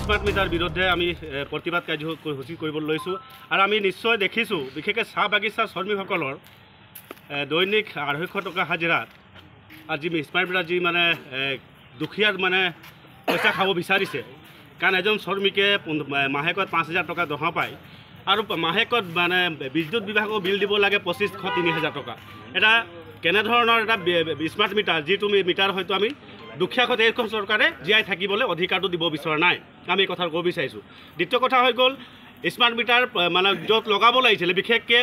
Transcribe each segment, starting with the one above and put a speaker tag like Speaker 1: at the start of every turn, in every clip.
Speaker 1: Smart meter বিৰুদ্ধে আমি প্ৰতিবাদ কাৰ্যসূচী কৰিবলৈ লৈছোঁ আৰু আমি নিশ্চয় দেখিছোঁ বিশেষকৈ চাহ বাগিচা শ্ৰমিকসকলৰ দৈনিক 250 টকা হাজিৰাত আজি স্মাৰ্ট মিটাৰ যি মানে দুখীয়াৰ মানে পইচা খাব বিচাৰিছে কাৰণ এজন শ্ৰমিকে মাহেকত 5,000 টকা দৰমহা পায় আৰু মাহেকত মানে বিদ্যুৎ বিভাগক বিল দিব লাগে 2,500-3,000 টকা। এটা কেনেধৰণৰ এটা স্মাৰ্ট মিটাৰ যিটো মিটাৰ হয়তো আমি দুখীয়াক এইখন চৰকাৰে জীয়াই থাকিবলৈ অধিকাৰটো দিব বিচৰা নাই, আমি এই কথা ক'ব বিচাৰিছোঁ। দ্বিতীয় কথা হৈ গ'ল স্মাৰ্ট মিটাৰ মানে য'ত লগাব লাগিছিলে বিশেষকৈ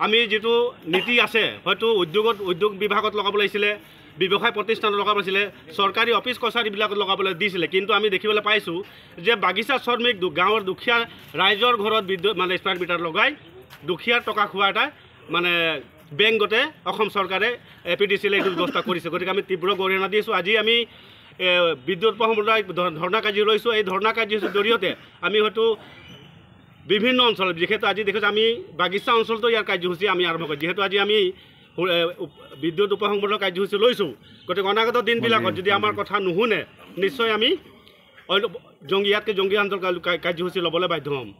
Speaker 1: আমি যিটো নীতি আছে হয়তো উদ্যোগ বিভাগত লগাব লাগিছিলে, ব্যৱসায় প্ৰতিষ্ঠানত লগাব লাগিছিলে, চৰকাৰী অফিচ কছাৰীবিলাকত লগাবলৈ দিছিলে, কিন্তু আমি দেখিবলৈ পাইছোঁ যে বাগিচা শ্ৰমিক গাঁৱৰ দুখীয়া ৰাইজৰ ঘৰত বিদ্যুৎ মানে স্মাৰ্ট মিটাৰ লগাই দুখীয়াৰ টকা খোৱা এটা মানে বেংকতে অসম চৰকাৰে APDCL এইটো ব্যৱস্থা কৰিছে। গতিকে আমি তীব্ৰ গৰিহণা দিছোঁ। আজি আমি বিদ্যুৎ উপমণ্ডল ধৰ্ণা কাৰ্যসূচী লৈছোঁ। এই ধৰ্ণা কাৰ্যসূচীৰ জৰিয়তে আমি হয়তো বিভিন্ন অঞ্চলত যিহেতু আজি দেখিছোঁ আমি বাগিচা অঞ্চলতো ইয়াৰ কাৰ্যসূচী আমি আৰম্ভ কৰিছোঁ। যিহেতু আজি আমি বিদ্যুৎ উপসংমণ্ডলৰ কাৰ্যসূচী লৈছোঁ, গতিকে অনাগত দিনবিলাকত যদি আমাৰ কথা নুশুনে নিশ্চয় আমি ইয়াতকৈ জংগী আন্দোলন কাৰ্যসূচী ল'বলৈ বাধ্য হ'ম।